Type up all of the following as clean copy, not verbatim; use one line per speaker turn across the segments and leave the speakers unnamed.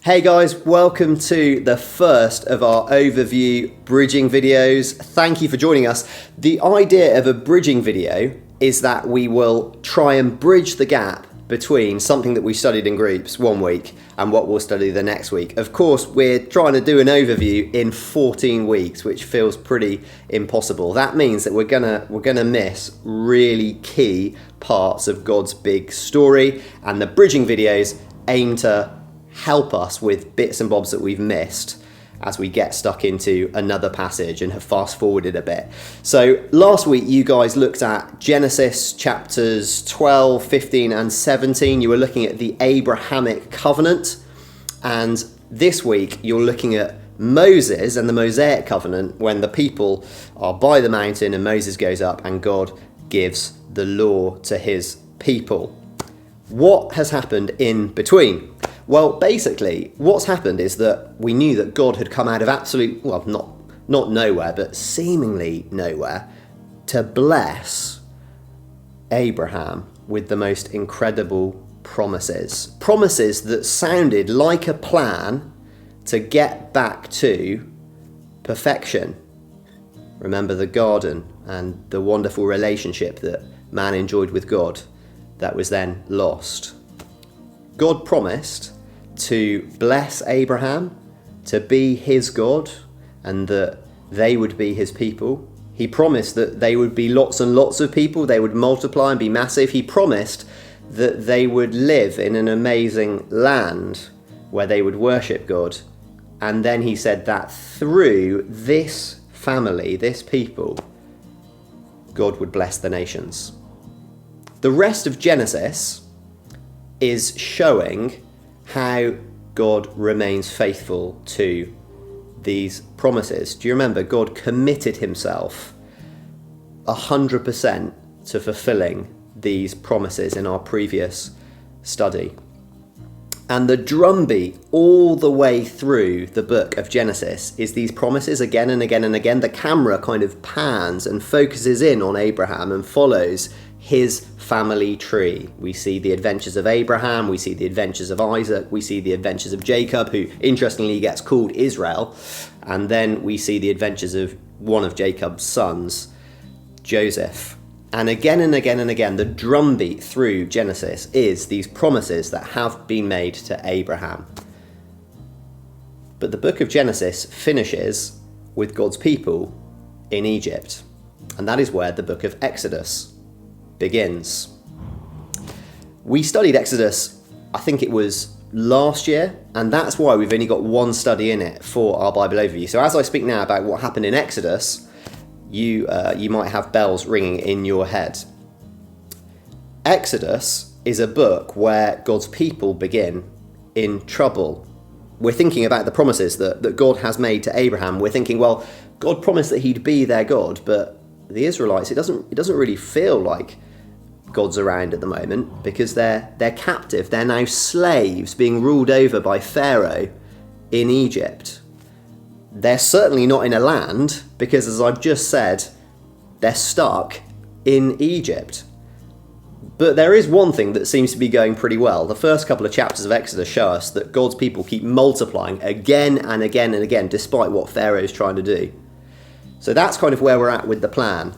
Hey guys, welcome to the first of our overview bridging videos. Thank you for joining us. The idea of a bridging video is that we will try and bridge the gap between something that we studied in groups one week and what we'll study the next week. Of course, we're trying to do an overview in 14 weeks, which feels pretty impossible. That means that we're gonna miss really key parts of God's big story, and the bridging videos aim to help us with bits and bobs that we've missed as we get stuck into another passage and have fast forwarded a bit. So last week you guys looked at Genesis chapters 12, 15 and 17. You were looking at the Abrahamic covenant, and this week you're looking at Moses and the Mosaic covenant when the people are by the mountain and Moses goes up and God gives the law to his people. What has happened in between? Well, basically, what's happened is that we knew that God had come out of absolute, well, not nowhere, but seemingly nowhere, to bless Abraham with the most incredible promises. Promises that sounded like a plan to get back to perfection. Remember the garden and the wonderful relationship that man enjoyed with God that was then lost. God promised to bless Abraham, to be his God, and that they would be his people. He promised that they would be lots and lots of people, they would multiply and be massive. He promised that they would live in an amazing land where they would worship God. And then he said that through this family, this people, God would bless the nations. The rest of Genesis is showing how God remains faithful to these promises. Do you remember God committed himself 100% to fulfilling these promises in our previous study? And the drumbeat all the way through the book of Genesis is these promises again and again and again. The camera kind of pans and focuses in on Abraham and follows his family tree. We see the adventures of Abraham, we see the adventures of Isaac, we see the adventures of Jacob, who interestingly gets called Israel, and then we see the adventures of one of Jacob's sons, Joseph. And again and again and again, the drumbeat through Genesis is these promises that have been made to Abraham. But the book of Genesis finishes with God's people in Egypt, and that is where the book of Exodus begins. We studied Exodus, I think it was last year, and that's why we've only got one study in it for our Bible overview. So as I speak now about what happened in Exodus, you might have bells ringing in your head. Exodus is a book where God's people begin in trouble. We're thinking about the promises that God has made to Abraham. We're thinking, well, God promised that he'd be their God, but the Israelites, it doesn't really feel like God's around at the moment, because they're captive. They're now slaves being ruled over by Pharaoh in Egypt. They're certainly not in a land, because as I've just said, they're stuck in Egypt. But there is one thing that seems to be going pretty well. The first couple of chapters of Exodus show us that God's people keep multiplying again and again and again, despite what Pharaoh's trying to do. So that's kind of where we're at with the plan.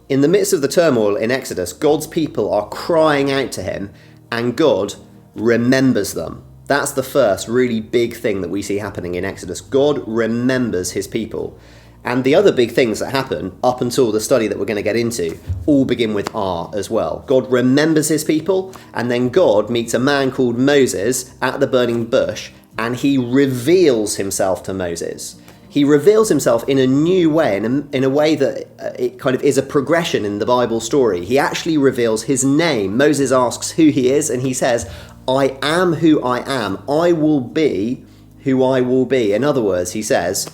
In the midst of the turmoil in Exodus, God's people are crying out to him, and God remembers them. That's the first really big thing that we see happening in Exodus. God remembers his people. And the other big things that happen up until the study that we're going to get into all begin with R as well. God remembers his people, and then God meets a man called Moses at the burning bush, and he reveals himself to Moses. He reveals himself in a new way, in a way that it kind of is a progression in the Bible story. He actually reveals his name. Moses asks who he is, and he says, I am who I am. I will be who I will be. In other words, he says,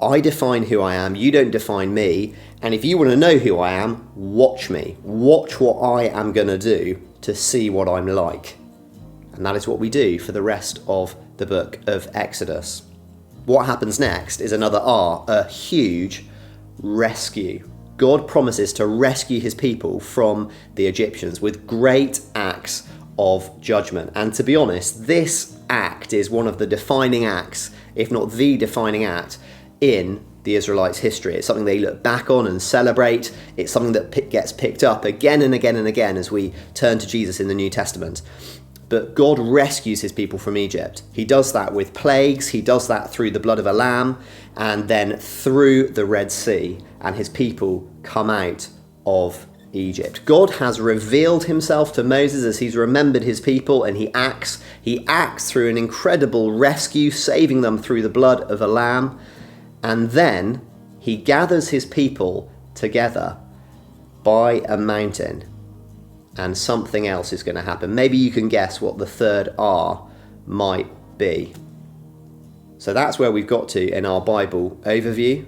I define who I am, you don't define me, and if you want to know who I am, watch me. Watch what I am going to do to see what I'm like. And that is what we do for the rest of the book of Exodus. What happens next is another R, a huge rescue. God promises to rescue his people from the Egyptians with great acts of judgment. And to be honest, this act is one of the defining acts, if not the defining act, in the Israelites' history. It's something they look back on and celebrate. It's something that gets picked up again and again and again as we turn to Jesus in the New Testament. But God rescues his people from Egypt. He does that with plagues. He does that through the blood of a lamb and then through the Red Sea, and his people come out of Egypt. God has revealed himself to Moses as he's remembered his people, and he acts through an incredible rescue, saving them through the blood of a lamb. And then he gathers his people together by a mountain, and something else is going to happen. Maybe you can guess what the third R might be. So that's where we've got to in our Bible overview.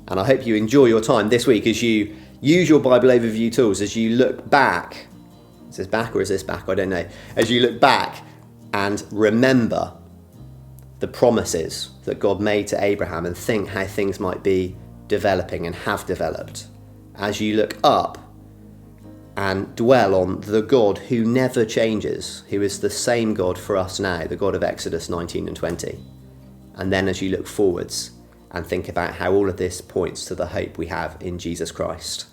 And I hope you enjoy your time this week as you use your Bible overview tools, as you look back. Is this back or is this back? I don't know. As you look back and remember the promises that God made to Abraham and think how things might be developing and have developed. As you look up and dwell on the God who never changes, who is the same God for us now, the God of Exodus 19 and 20. And then as you look forwards and think about how all of this points to the hope we have in Jesus Christ.